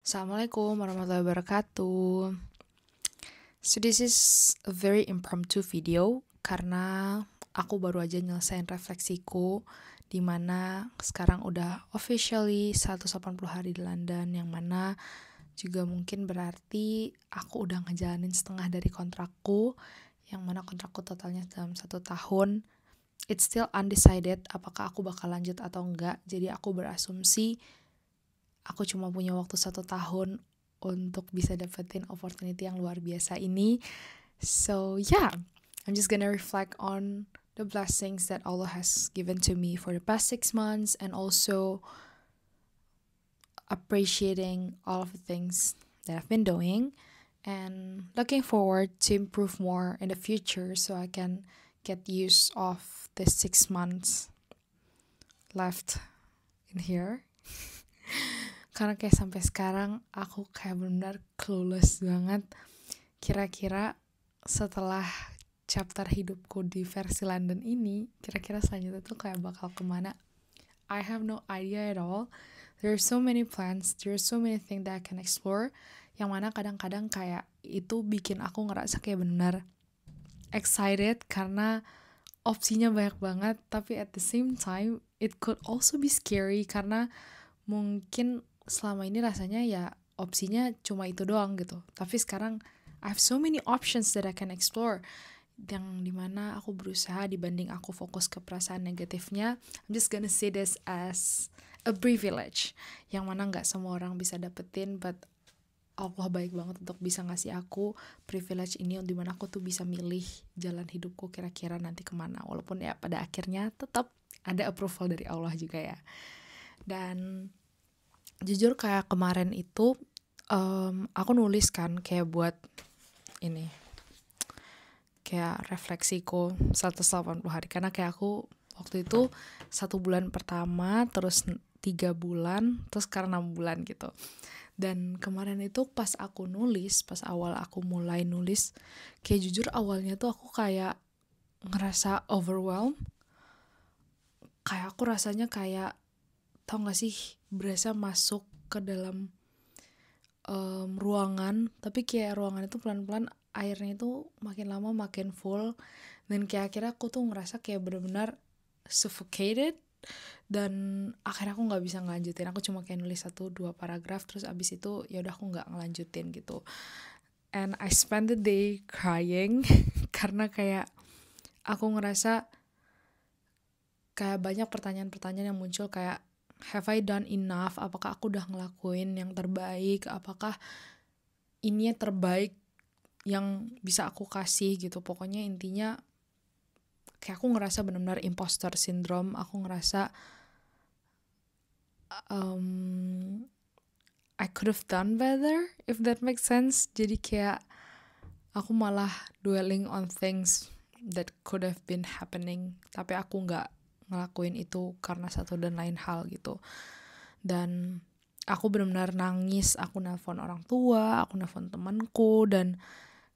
Assalamualaikum warahmatullahi wabarakatuh. So this is a very impromptu video karena aku baru aja nyelesain refleksiku dimana sekarang udah officially 180 hari di London, yang mana juga mungkin berarti aku udah ngejalanin setengah dari kontrakku, yang mana kontrakku totalnya dalam 1 tahun. It's still undecided apakah aku bakal lanjut atau enggak, jadi aku berasumsi aku cuma punya waktu 1 tahun untuk bisa dapetin opportunity yang luar biasa ini. So yeah, I'm just gonna reflect on the blessings that Allah has given to me for the past 6 months, and also appreciating all of the things that I've been doing, and looking forward to improve more in the future so I can get used of the 6 months left in here. Karena kayak sampai sekarang aku kayak benar clueless banget. Kira-kira setelah chapter hidupku di versi London ini, kira-kira selanjutnya tuh kayak bakal kemana? I have no idea at all. There are so many plans, there are so many things that I can explore, yang mana kadang-kadang kayak itu bikin aku ngerasa kayak benar excited karena opsinya banyak banget. Tapi at the same time it could also be scary karena mungkin selama ini rasanya ya opsinya cuma itu doang gitu. Tapi sekarang I have so many options that I can explore, yang dimana aku berusaha dibanding aku fokus ke perasaan negatifnya. I'm just gonna say this as a privilege, yang mana gak semua orang bisa dapetin, but Allah baik banget untuk bisa ngasih aku privilege ini, dimana aku tuh bisa milih jalan hidupku kira-kira nanti kemana. Walaupun ya pada akhirnya tetap ada approval dari Allah juga ya. Dan jujur kayak kemarin itu aku nulis kan kayak buat ini kayak refleksiku 180 hari, karena kayak aku waktu itu 1 bulan pertama, terus 3 bulan, terus sekarang 6 bulan gitu. Dan kemarin itu pas aku nulis, pas awal aku mulai nulis, kayak jujur awalnya tuh aku kayak ngerasa overwhelmed. Kayak aku rasanya kayak, tau gak sih, berasa masuk ke dalam ruangan, tapi kayak ruangan itu pelan-pelan airnya itu makin lama makin full, dan kayak akhirnya aku tuh ngerasa kayak benar-benar suffocated, dan akhirnya aku nggak bisa ngelanjutin. Aku cuma kayak nulis 1-2 paragraf, terus abis itu ya udah aku nggak ngelanjutin gitu. And I spent the day crying karena kayak aku ngerasa kayak banyak pertanyaan-pertanyaan yang muncul, kayak have I done enough? Apakah aku udah ngelakuin yang terbaik? Apakah ini yang terbaik yang bisa aku kasih gitu? Pokoknya intinya kayak aku ngerasa benar-benar imposter syndrome. Aku ngerasa I could have done better, if that makes sense. Jadi kayak aku malah dwelling on things that could have been happening, tapi aku gak ngelakuin itu karena satu dan lain hal gitu. Dan aku benar-benar nangis, aku nelpon orang tua, aku nelpon temanku, dan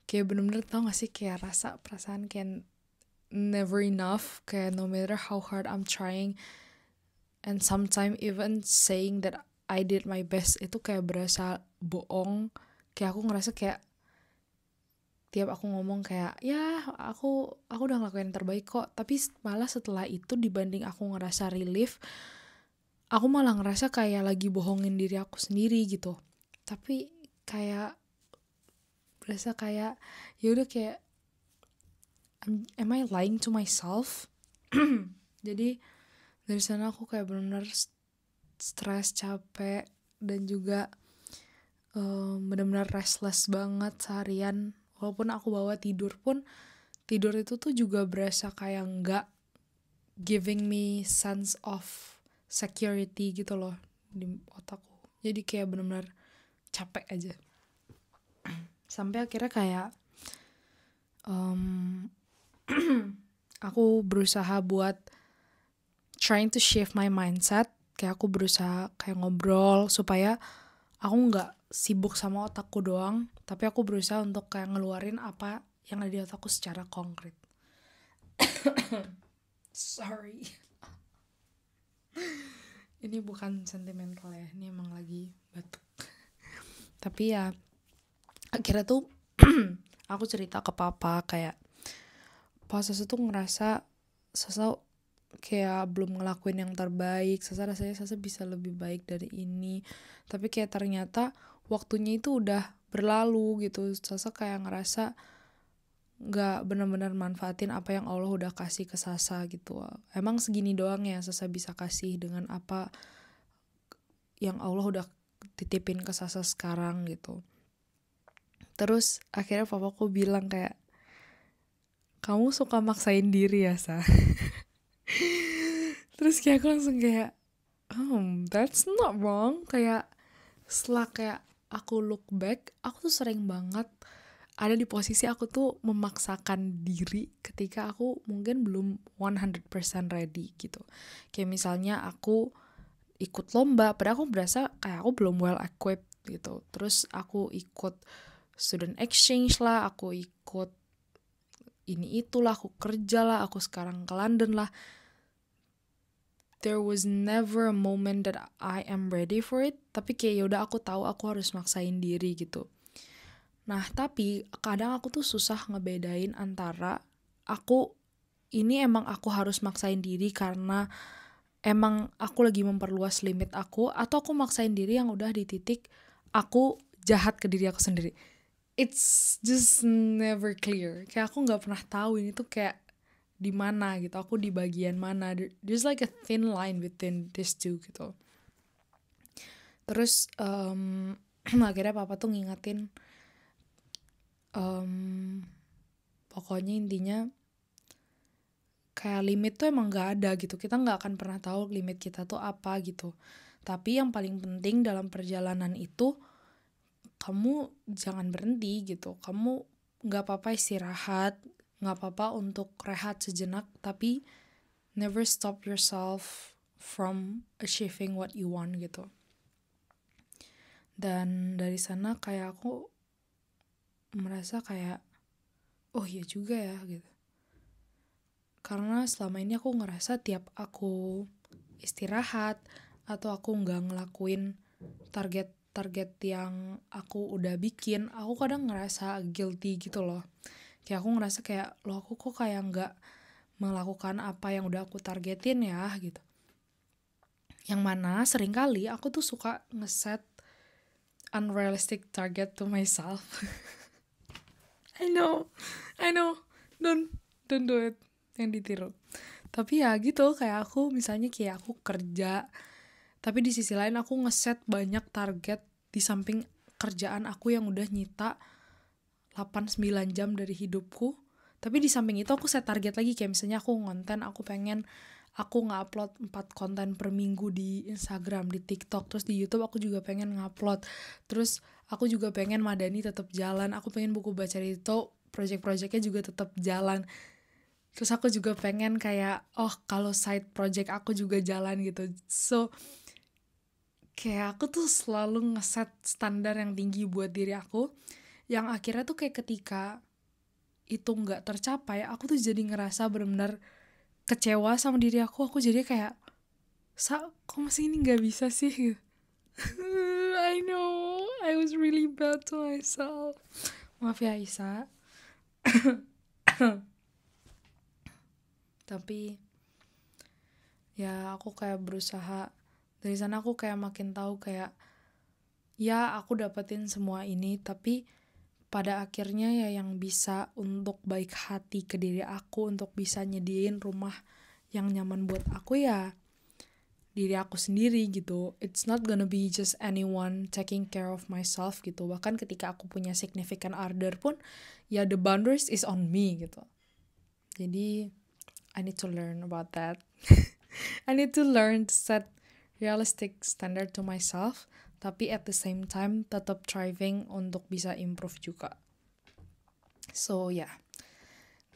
kayak benar-benar tau gak sih kayak rasa perasaan kayak never enough, kayak no matter how hard I'm trying, and sometimes even saying that I did my best itu kayak berasa bohong. Kayak aku ngerasa kayak tiap aku ngomong kayak ya aku udah ngelakuin yang terbaik kok, tapi malah setelah itu dibanding aku ngerasa relief, aku malah ngerasa kayak lagi bohongin diri aku sendiri gitu. Tapi kayak berasa kayak ya udah kayak am I lying to myself? Jadi dari sana aku kayak benar-benar stres, capek, dan juga benar-benar restless banget seharian. Walaupun aku bawa tidur pun, tidur itu tuh juga berasa kayak nggak giving me sense of security gitu loh di otakku. Jadi kayak benar-benar capek aja. Sampai akhirnya kayak aku berusaha buat trying to shift my mindset. Kayak aku berusaha kayak ngobrol supaya aku nggak sibuk sama otakku doang, tapi aku berusaha untuk kayak ngeluarin apa yang ada di otakku secara konkret. Sorry. Ini bukan sentimental ya, ini emang lagi batuk. Tapi ya akhirnya tuh aku cerita ke papa kayak, pas Sasa tuh ngerasa Sasa kayak belum ngelakuin yang terbaik, Sasa rasanya Sasa bisa lebih baik dari ini, tapi kayak ternyata waktunya itu udah berlalu gitu. Sasa kayak ngerasa nggak benar-benar manfaatin apa yang Allah udah kasih ke Sasa gitu. Emang segini doang ya Sasa bisa kasih dengan apa yang Allah udah titipin ke Sasa sekarang gitu. Terus akhirnya papaku bilang kayak, kamu suka maksain diri ya, Sa? Terus kayak aku langsung kayak, that's not wrong. Kayak setelah kayak aku look back, aku tuh sering banget ada di posisi aku tuh memaksakan diri ketika aku mungkin belum 100% ready gitu. Kayak misalnya aku ikut lomba, padahal aku berasa kayak aku belum well equipped gitu. Terus aku ikut student exchange lah, aku ikut ini itulah, aku kerja lah, aku sekarang ke London lah. There was never a moment that I am ready for it, tapi kayak yaudah aku tahu aku harus maksain diri gitu. Nah tapi kadang aku tuh susah ngebedain antara aku ini emang aku harus maksain diri karena emang aku lagi memperluas limit aku, atau aku maksain diri yang udah di titik aku jahat ke diri aku sendiri. It's just never clear. Kayak aku nggak pernah tahu ini tuh kayak di mana gitu, aku di bagian mana. There's like a thin line between these two gitu. Terus akhirnya papa tuh ngingetin, pokoknya intinya kayak limit tuh emang nggak ada gitu, kita nggak akan pernah tahu limit kita tuh apa gitu. Tapi yang paling penting dalam perjalanan itu, kamu jangan berhenti gitu. Kamu nggak apa-apa istirahat, nggak apa-apa untuk rehat sejenak, tapi never stop yourself from achieving what you want gitu. Dan dari sana kayak aku merasa kayak, oh iya juga ya gitu. Karena selama ini aku ngerasa tiap aku istirahat atau aku nggak ngelakuin target yang aku udah bikin, aku kadang ngerasa guilty gitu loh. Kayak aku ngerasa kayak, loh aku kok kayak nggak melakukan apa yang udah aku targetin ya gitu. Yang mana seringkali aku tuh suka ngeset unrealistic target to myself. I know, don't do it, yang ditiru. Tapi ya gitu, kayak aku misalnya kayak aku kerja, tapi di sisi lain aku ngeset banyak target di samping kerjaan aku yang udah nyita 8-9 jam dari hidupku. Tapi di samping itu aku set target lagi, kayak misalnya aku ngonten, aku pengen aku nge-upload 4 konten per minggu di Instagram, di TikTok, terus di YouTube aku juga pengen nge-upload. Terus aku juga pengen Madani tetap jalan, aku pengen buku baca itu project-projectnya juga tetap jalan. Terus aku juga pengen kayak, oh kalau side project aku juga jalan gitu. So kayak aku tuh selalu ngeset standar yang tinggi buat diri aku, yang akhirnya tuh kayak ketika itu nggak tercapai, aku tuh jadi ngerasa benar-benar kecewa sama diri aku jadi kayak, kok masih ini nggak bisa sih. I know I was really bad to myself, maaf ya Isa. Tapi ya aku kayak berusaha, dari sana aku kayak makin tahu kayak, ya aku dapetin semua ini, tapi pada akhirnya ya yang bisa untuk baik hati ke diri aku, untuk bisa nyediain rumah yang nyaman buat aku ya diri aku sendiri gitu. It's not gonna be just anyone taking care of myself gitu. Bahkan ketika aku punya significant other pun, ya the boundaries is on me gitu. Jadi I need to learn about that. I need to learn to set realistic standard to myself, tapi at the same time tetap striving untuk bisa improve juga. So yeah,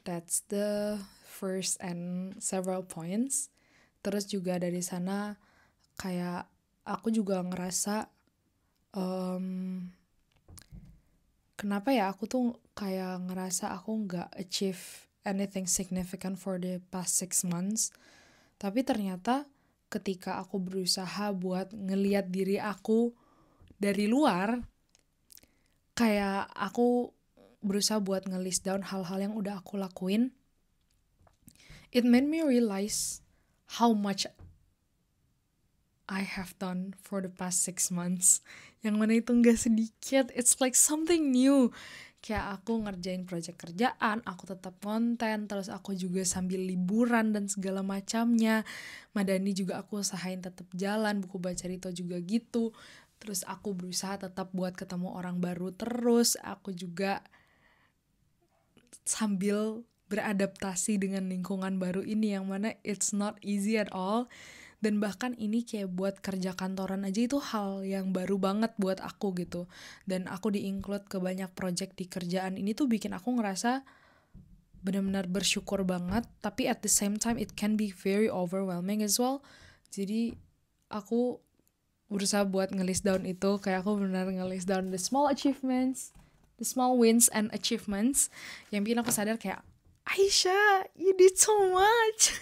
that's the first and several points. Terus juga dari sana kayak aku juga ngerasa kenapa ya aku tuh kayak ngerasa aku nggak achieve anything significant for the past 6 months. Tapi ternyata ketika aku berusaha buat ngeliat diri aku dari luar, kayak aku berusaha buat nge-list down hal-hal yang udah aku lakuin. It made me realize how much I have done for the past 6 months. Yang mana itu gak sedikit. It's like something new. Kayak aku ngerjain project kerjaan, aku tetap konten, terus aku juga sambil liburan dan segala macamnya. Madani juga aku usahain tetap jalan, buku baca Rito juga gitu. Terus aku berusaha tetap buat ketemu orang baru terus. Aku juga sambil beradaptasi dengan lingkungan baru ini yang mana it's not easy at all. Dan bahkan ini kayak buat kerja kantoran aja itu hal yang baru banget buat aku gitu. Dan aku di-include ke banyak project di kerjaan ini tuh bikin aku ngerasa benar-benar bersyukur banget. Tapi at the same time it can be very overwhelming as well. Jadi aku berusaha buat nge-list down itu. Kayak aku benar nge-list down the small achievements, the small wins and achievements. Yang bikin aku sadar kayak, Aisyah, you did so much.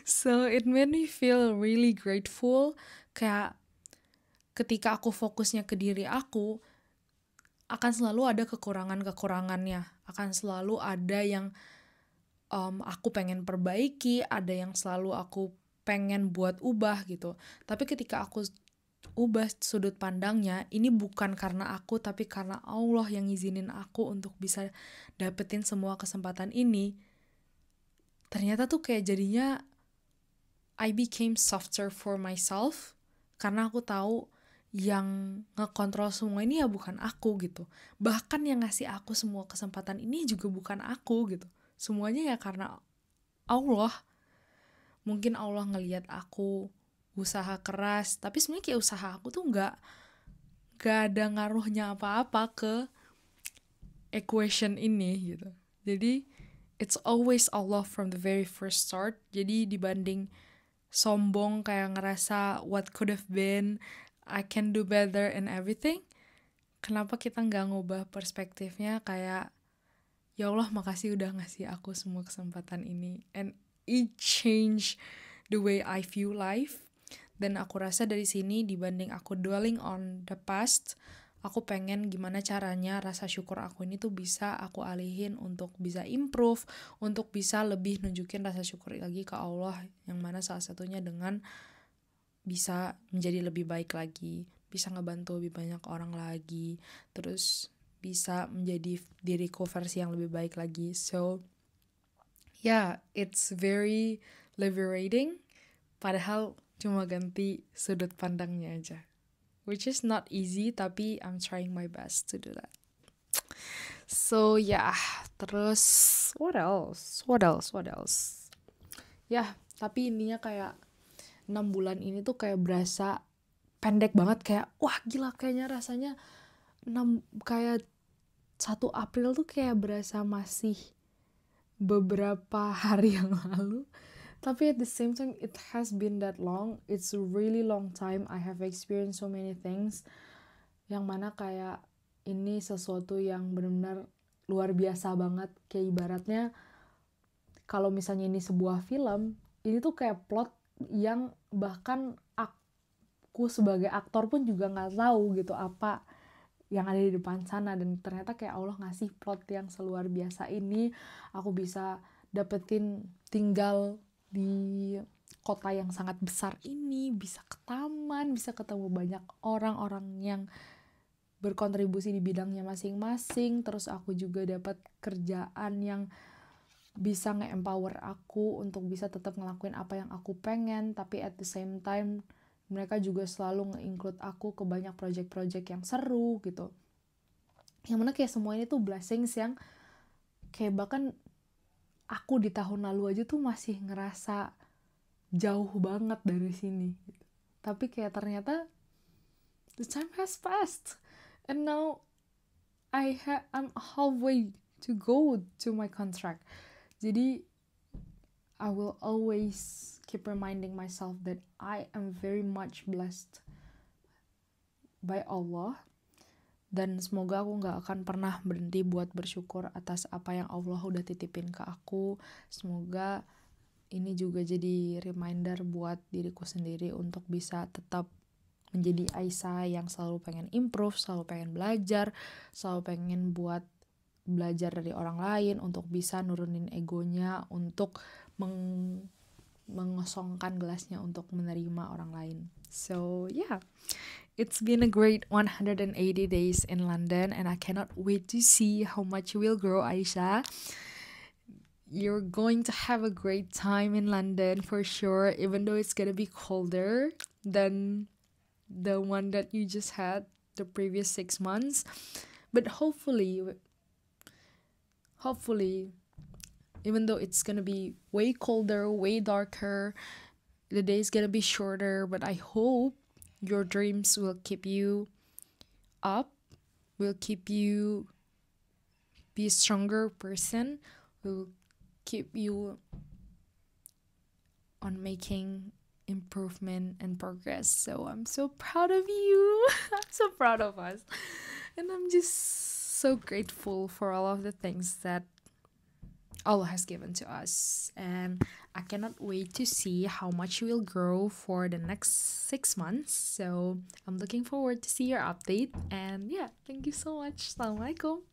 So it made me feel really grateful. Kayak ketika aku fokusnya ke diri aku, akan selalu ada kekurangan-kekurangannya. Akan selalu ada yang aku pengen perbaiki, ada yang selalu aku pengen buat ubah gitu. Tapi ketika aku ubah sudut pandangnya, ini bukan karena aku, tapi karena Allah yang ngizinin aku untuk bisa dapetin semua kesempatan ini. Ternyata tuh kayak jadinya I became softer for myself, karena aku tahu yang ngekontrol semua ini ya bukan aku gitu. Bahkan yang ngasih aku semua kesempatan ini juga bukan aku gitu. Semuanya ya karena Allah. Mungkin Allah ngelihat aku usaha keras, tapi sebenarnya kayak usaha aku tuh gak ada ngaruhnya apa-apa ke equation ini gitu. Jadi it's always Allah from the very first start. Jadi dibanding sombong kayak ngerasa what could have been, I can do better and everything, kenapa kita gak ngubah perspektifnya kayak, ya Allah makasih udah ngasih aku semua kesempatan ini, and it changed the way I view life. Dan aku rasa dari sini dibanding aku dwelling on the past, aku pengen gimana caranya rasa syukur aku ini tuh bisa aku alihin untuk bisa improve, untuk bisa lebih nunjukin rasa syukur lagi ke Allah, yang mana salah satunya dengan bisa menjadi lebih baik lagi, bisa ngebantu lebih banyak orang lagi, terus bisa menjadi diriku versi yang lebih baik lagi. So yeah, it's very liberating, padahal cuma ganti sudut pandangnya aja, which is not easy, tapi I'm trying my best to do that. So yeah, terus what else? Ya, tapi intinya kayak 6 bulan ini tuh kayak berasa pendek banget, kayak wah gila, kayaknya rasanya 1 April tuh kayak berasa masih beberapa hari yang lalu. Tapi at the same time, it has been that long. It's a really long time. I have experienced so many things. Yang mana kayak ini sesuatu yang benar-benar luar biasa banget. Kayak ibaratnya, kalau misalnya ini sebuah film, ini tuh kayak plot yang bahkan aku sebagai aktor pun juga gak tahu gitu apa yang ada di depan sana. Dan ternyata kayak Allah ngasih plot yang seluar biasa ini. Aku bisa dapetin tinggal di kota yang sangat besar ini, bisa ke taman, bisa ketemu banyak orang-orang yang berkontribusi di bidangnya masing-masing. Terus aku juga dapat kerjaan yang bisa nge-empower aku untuk bisa tetap ngelakuin apa yang aku pengen, tapi at the same time mereka juga selalu nge-include aku ke banyak project-project yang seru gitu. Yang mana kayak semua ini tuh blessings yang kayak bahkan aku di tahun lalu aja tuh masih ngerasa jauh banget dari sini gitu. Tapi kayak ternyata the time has passed and now I'm halfway to go to my contract. Jadi I will always keep reminding myself that I am very much blessed by Allah. Dan semoga aku gak akan pernah berhenti buat bersyukur atas apa yang Allah udah titipin ke aku. Semoga ini juga jadi reminder buat diriku sendiri untuk bisa tetap menjadi Aisyah yang selalu pengen improve, selalu pengen belajar, selalu pengen buat belajar dari orang lain, untuk bisa nurunin egonya, untuk mengosongkan gelasnya untuk menerima orang lain. So yeah, it's been a great 180 days in London, and I cannot wait to see how much you will grow, Aisyah. You're going to have a great time in London for sure, even though it's gonna be colder than the one that you just had the previous 6 months. But hopefully, even though it's gonna be way colder, way darker, the day's gonna be shorter, but I hope your dreams will keep you up, will keep you be a stronger person, will keep you on making improvement and progress. So I'm so proud of you. I'm so proud of us. And I'm just so grateful for all of the things that Allah has given to us. And I cannot wait to see how much you will grow for the next 6 months. So I'm looking forward to see your update. And yeah, thank you so much. Assalamualaikum.